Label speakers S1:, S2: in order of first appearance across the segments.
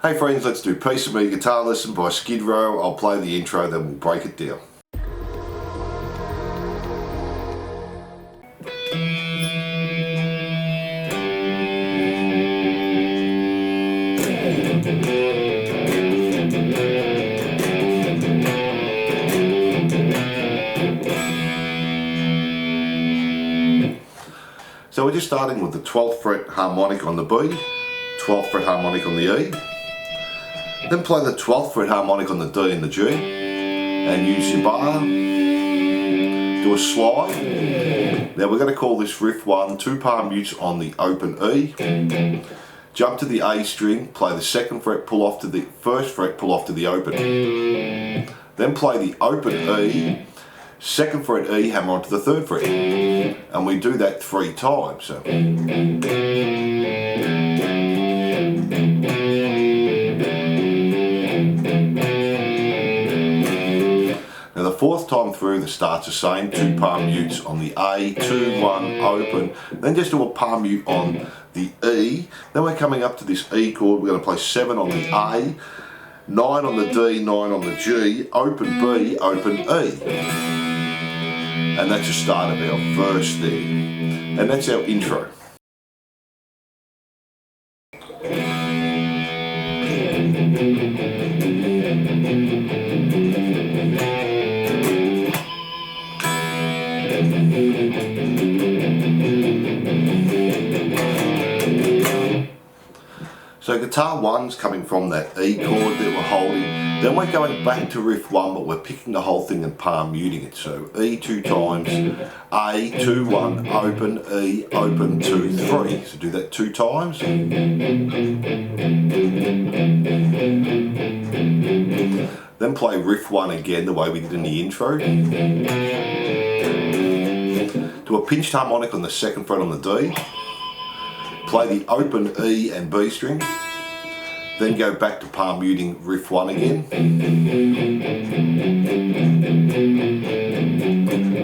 S1: Hey friends, let's do Piece of Me Guitar Lesson by Skid Row. I'll play the intro, then we'll break it down. So we're just starting with the 12th fret harmonic on the B, 12th fret harmonic on the E, then play the 12th fret harmonic on the D and the G, and use your bar, do a slide. Now we're going to call this riff 1, 2 palm mutes on the open E, jump to the A string, play the 2nd fret, pull off to the 1st fret, pull off to the open, then play the open E, 2nd fret E, hammer onto the 3rd fret, and we do that 3 times. So. Now the 4th time through, the starts the same, 2 palm mutes on the A, 2, 1, open, then just do a palm mute on the E, then we're coming up to this E chord, we're going to play 7 on the A, 9 on the D, 9 on the G, open B, open E. And that's the start of our verse there. And that's our intro. So guitar 1's coming from that E chord that we're holding, then we're going back to riff 1, but we're picking the whole thing and palm muting it. So E 2 times, A 2, 1, open, E, open, 2, 3. So do that 2 times. Then play riff 1 again the way we did in the intro. Do a pinched harmonic on the 2nd fret on the D. Play the open E and B string, then go back to palm muting riff 1 again,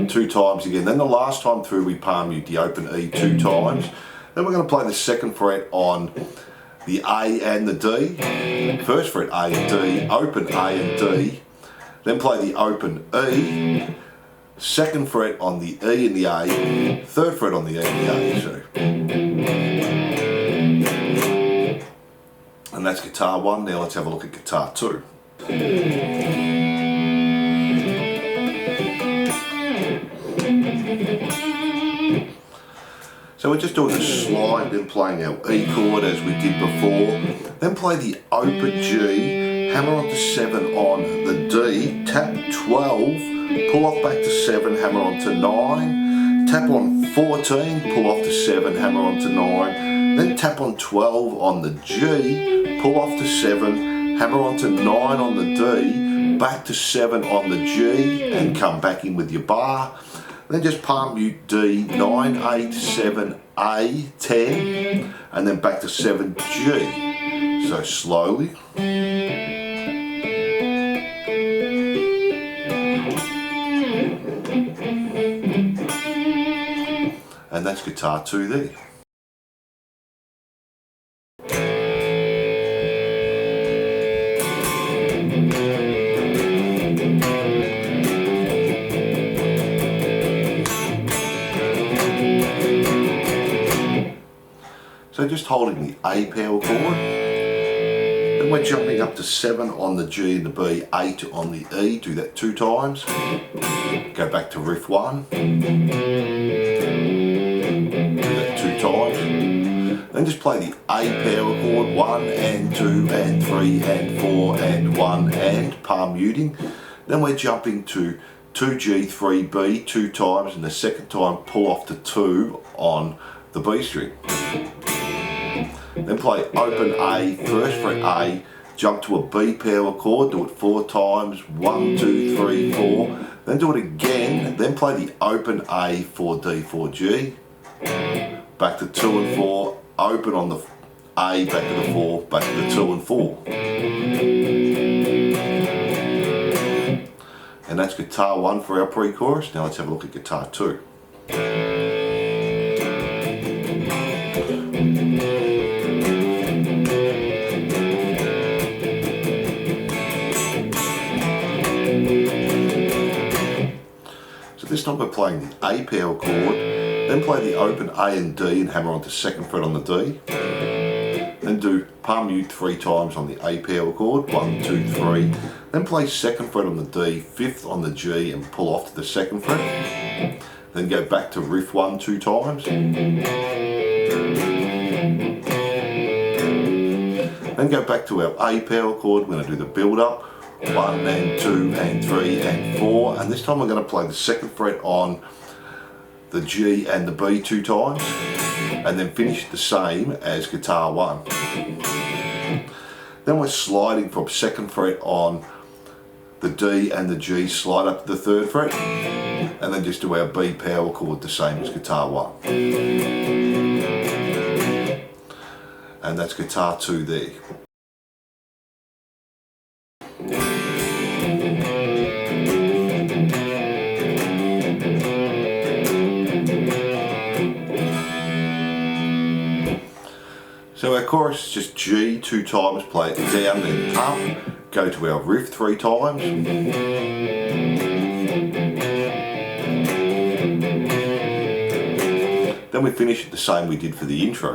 S1: 2 times again, then the last time through we palm mute the open E 2 times, then we're going to play the 2nd fret on the A and the D, 1st fret A and D, open A and D, then play the open E, 2nd fret on the E and the A, 3rd fret on the E and the A. So. And that's guitar 1. Now let's have a look at guitar 2. So we're just doing a slide, then playing our E chord as we did before, then play the open G, hammer onto 7 on the D, tap 12, pull off back to 7, hammer onto 9, tap on 14, pull off to 7, hammer onto 9, then tap on 12 on the G, pull off to 7, hammer onto 9 on the D, back to 7 on the G, and come back in with your bar. Then just palm mute D, 9, 8, 7, A, 10, and then back to 7 G. So slowly. And that's guitar 2 there. So just holding the A power chord, then we're jumping up to 7 on the G and the B, 8 on the E, do that 2 times, go back to riff 1, do that 2 times, then just play the A power chord, 1 and 2 and 3 and 4 and 1 and palm muting, then we're jumping to 2G, 3B 2 times, and the 2nd time pull off to 2 on the B string. Then play open A, 1st fret A, jump to a B power chord, do it 4 times, 1, 2, 3, 4, then do it again, then play the open A, 4D, 4G, back to 2 and 4, open on the A, back to the 4, back to the 2 and 4. And that's guitar 1 for our pre-chorus. Now let's have a look at guitar 2. this time we're playing the A power chord, then play the open A and D and hammer onto 2nd fret on the D. Then do palm mute 3 times on the A power chord, 1, 2, 3. Then play 2nd fret on the D, 5th on the G and pull off to the 2nd fret. Then go back to riff 1, 2 times. Then go back to our A power chord, we're going to do the build up, 1 and 2 and 3 and 4. And this time we're going to play the 2nd fret on the G and the B 2 times. And then finish the same as guitar 1. Then we're sliding from 2nd fret on the D and the G, slide up to the 3rd fret, and then just do our B power chord the same as guitar 1. And that's guitar 2 there. So our chorus is just G 2 times, play it down then up, go to our riff 3 times. Then we finish it the same we did for the intro.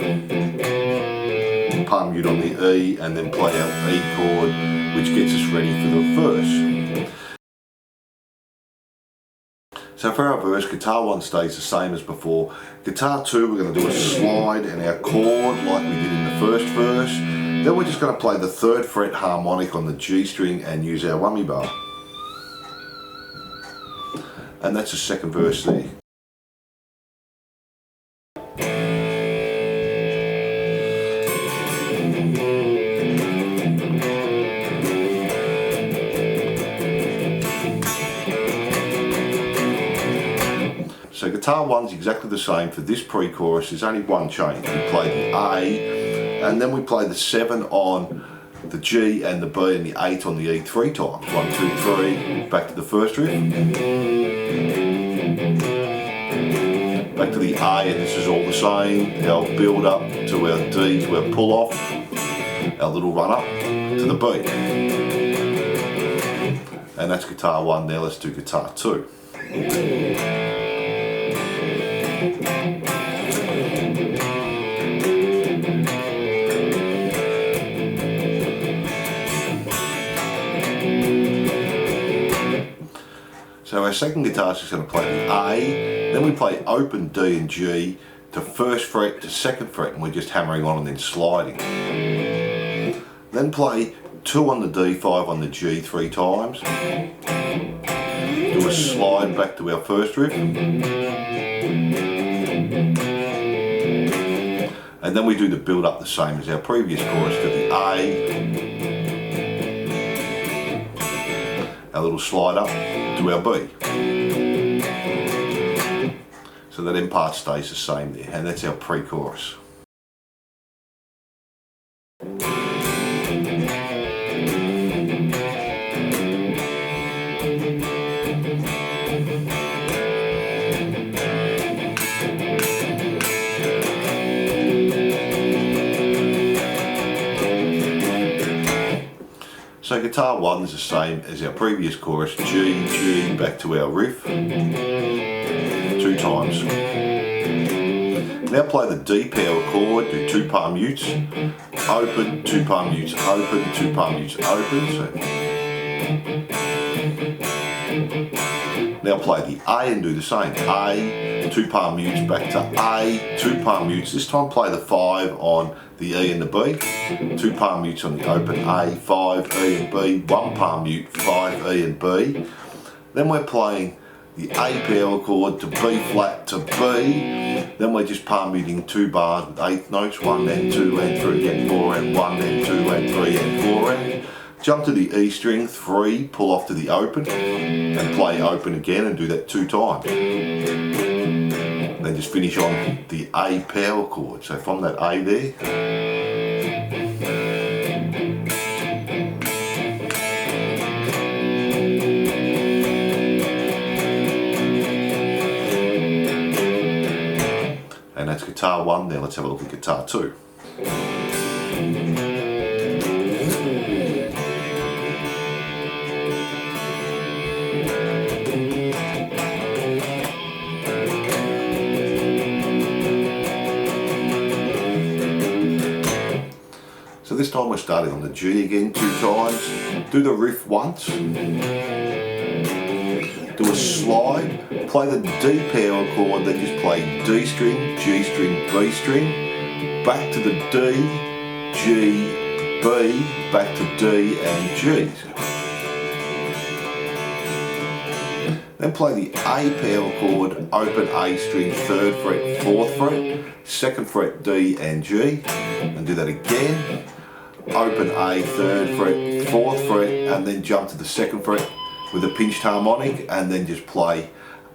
S1: Palm mute on the E and then play our E chord, which gets us ready for the verse. So for our verse, guitar 1 stays the same as before. Guitar 2 we're going to do a slide and our chord like we did in the first verse. Then we're just going to play the 3rd fret harmonic on the G string and use our whammy bar. And that's the 2nd verse there. So guitar 1's exactly the same for this pre-chorus, there's only one change. We play the A and then we play the 7 on the G and the B and the 8 on the E 3 times. 1, 2, 3, back to the first riff. Back to the A and this is all the same. Our build up to our D to our pull off. Our little run up to the B. And that's guitar 1 there, let's do guitar 2. So our second guitar is just going to play the A, then we play open D and G to 1st fret to 2nd fret and we're just hammering on and then sliding. Then play 2 on the D, 5 on the G 3 times. Do a slide back to our first riff. And then we do the build up the same as our previous chorus to the A. Our little slide up to our B. So that end part stays the same there, and that's our pre-chorus. So guitar 1 is the same as our previous chorus, G, G, back to our riff, 2 times. Now play the D power chord, do 2 palm mutes, open, 2 palm mutes, open, 2 palm mutes, open. So. Now play the A and do the same, A, 2 palm mutes, back to A, 2 palm mutes, this time play the 5 on the E and the B, 2 palm mutes on the open A, 5, E and B, 1 palm mute, 5, E and B. Then we're playing the A power chord to B flat to B, then we're just palm muting 2 bars with 8th notes, 1 and 2 and 3 and 4 and 1 and 2 and 3 and 4 and jump to the E string, 3, pull off to the open and play open again and do that 2 times. Then just finish on the A power chord. So from that A there, and that's guitar 1. Now let's have a look at guitar 2. time we're starting on the G again 2 times. Do the riff once. Do a slide, play the D power chord, then just play D string, G string, B string, back to the D, G, B, back to D and G. Then play the A power chord, open A string, 3rd fret, 4th fret, 2nd fret, D and G, and do that again. Open A, 3rd fret, 4th fret, and then jump to the 2nd fret with a pinched harmonic, and then just play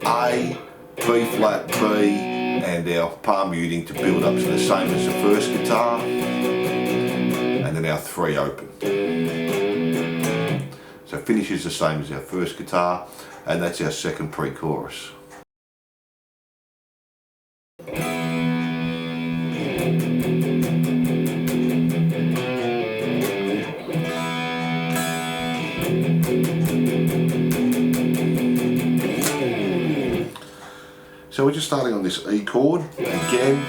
S1: A, B flat, B, and our palm muting to build up to the same as the first guitar, and then our 3 open. So finishes the same as our first guitar, and that's our second pre-chorus. So we're just starting on this E chord again,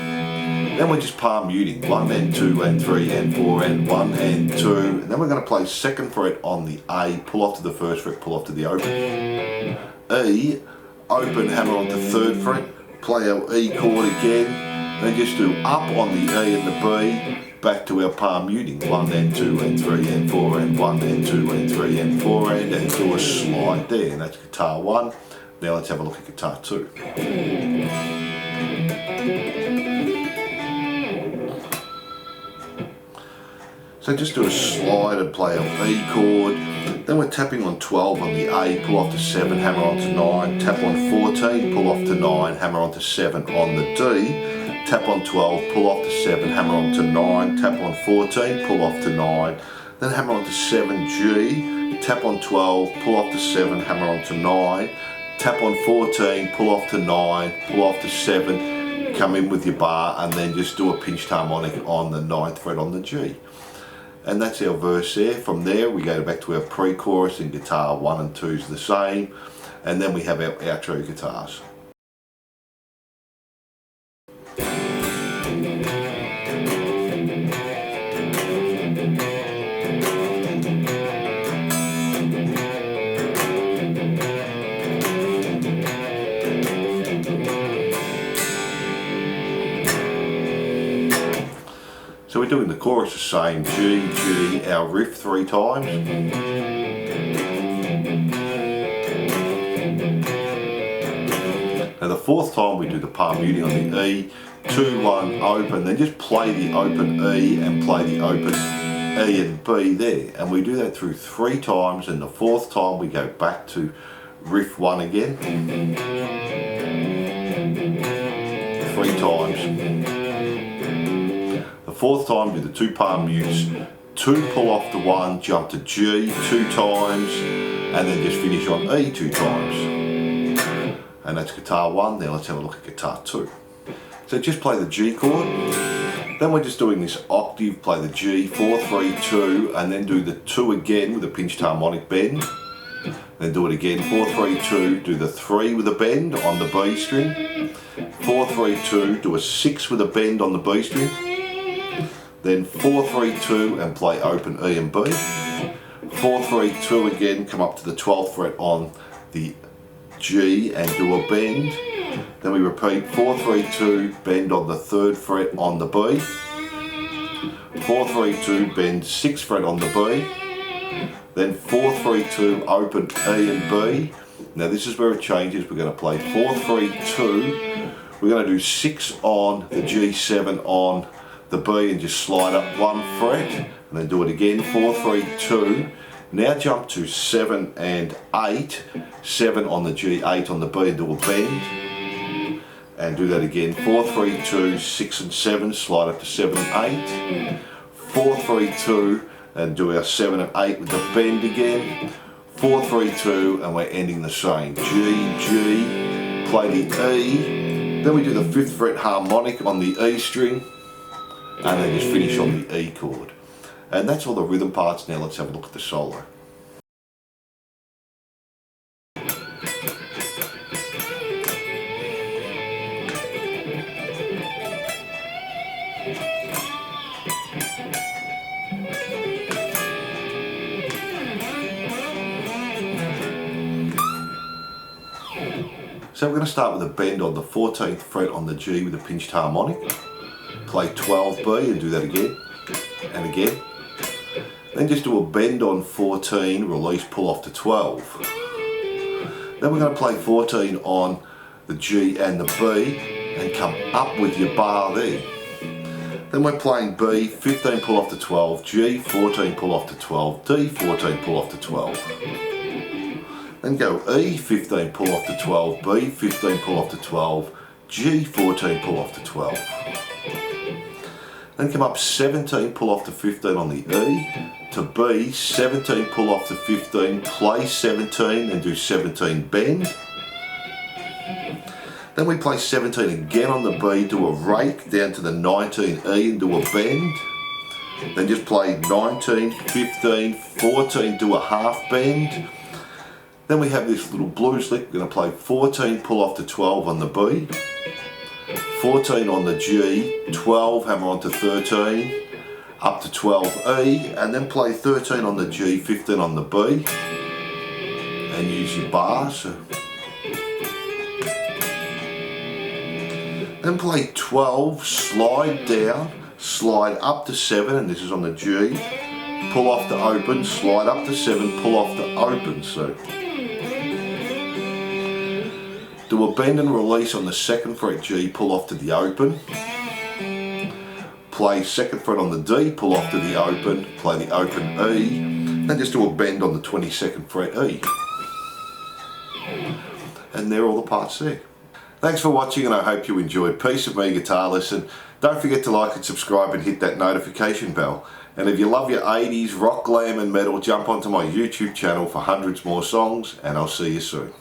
S1: then we're just palm muting 1 and 2 and 3 and 4 and 1 and 2, and then we're going to play 2nd fret on the A, pull off to the 1st fret, pull off to the open. E, open, hammer on the 3rd fret, play our E chord again, then just do up on the E and the B, back to our palm muting 1 and 2 and 3 and 4 and 1 and 2 and 3 and 4 and do a slide there, and that's guitar 1. Now let's have a look at guitar 2. So just do a slide and play our E chord, then we're tapping on 12 on the A, pull off to 7, hammer on to 9, tap on 14, pull off to 9, hammer on to 7 on the D, tap on 12, pull off to 7, hammer on to 9, tap on 14, pull off to 9, then hammer on to 7 G, tap on 12, pull off to 7, hammer on to 9, tap on 14, pull off to 9, pull off to 7, come in with your bar, and then just do a pinched harmonic on the 9th fret on the G. And that's our verse there. From there we go back to our pre-chorus, and guitar 1 and 2 is the same, and then we have our outro guitars. So we're doing the chorus the same, G, G, our riff 3 times. Now the 4th time we do the palm muting on the E, 2, 1, open, then just play the open E and play the open E and B there. And we do that through 3 times, and the 4th time we go back to riff 1 again. 3 times. The 4th time do the 2 palm mutes, 2 pull off the 1, jump to G 2 times, and then just finish on E 2 times. And that's guitar 1. Now let's have a look at guitar 2. So just play the G chord, then we're just doing this octave, play the G, 4, 3, 2, and then do the 2 again with a pinched harmonic bend. Then do it again, 4, 3, 2, do the 3 with a bend on the B string. 4, 3, 2, do a 6 with a bend on the B string. Then 4, 3, 2 and play open E and B. 4, 3, 2 again, come up to the 12th fret on the G and do a bend. Then we repeat 4, 3, 2, bend on the 3rd fret on the B. 4, 3, 2, bend 6th fret on the B. Then 4, 3, 2, open E and B. Now this is where it changes. We're going to play 4, 3, 2. We're going to do 6 on the G7 on the B and just slide up 1 fret, and then do it again, 4, 3, 2. Now jump to 7 and 8, 7 on the G, 8 on the B, and do a bend. And do that again, 4, 3, 2, 6 and 7, slide up to 7 and 8. 4, 3, 2, and do our 7 and 8 with the bend again. 4, 3, 2, and we're ending the same. G, G, play the E. Then we do the 5th fret harmonic on the E string, and then just finish on the E chord. And that's all the rhythm parts. Now let's have a look at the solo. So we're going to start with a bend on the 14th fret on the G with a pinched harmonic. Play 12B and do that again and again. Then just do a bend on 14, release, pull off to 12. Then we're going to play 14 on the G and the B and come up with your bar there. Then we're playing B, 15 pull off to 12, G, 14 pull off to 12, D, 14 pull off to 12. Then go E, 15 pull off to 12, B, 15 pull off to 12, G, 14 pull off to 12. Then come up 17 pull off to 15 on the E, to B, 17 pull off to 15, play 17 and do 17 bend. Then we play 17 again on the B, do a rake down to the 19 E and do a bend. Then just play 19, 15, 14, do a half bend. Then we have this little blues lick, we're going to play 14 pull off to 12 on the B, 14 on the G, 12 hammer on to 13, up to 12 E, and then play 13 on the G, 15 on the B, and use your bar. So then play 12, slide down, slide up to 7, and this is on the G, pull off to open, slide up to 7, pull off to open. So do a bend and release on the 2nd fret G, pull off to the open. Play 2nd fret on the D, pull off to the open, play the open E, and just do a bend on the 22nd fret E. And they're all the parts there. Thanks for watching, and I hope you enjoyed Piece of Me Guitar Lesson. Don't forget to like and subscribe and hit that notification bell. And if you love your 80s rock, glam and metal, jump onto my YouTube channel for hundreds more songs, and I'll see you soon.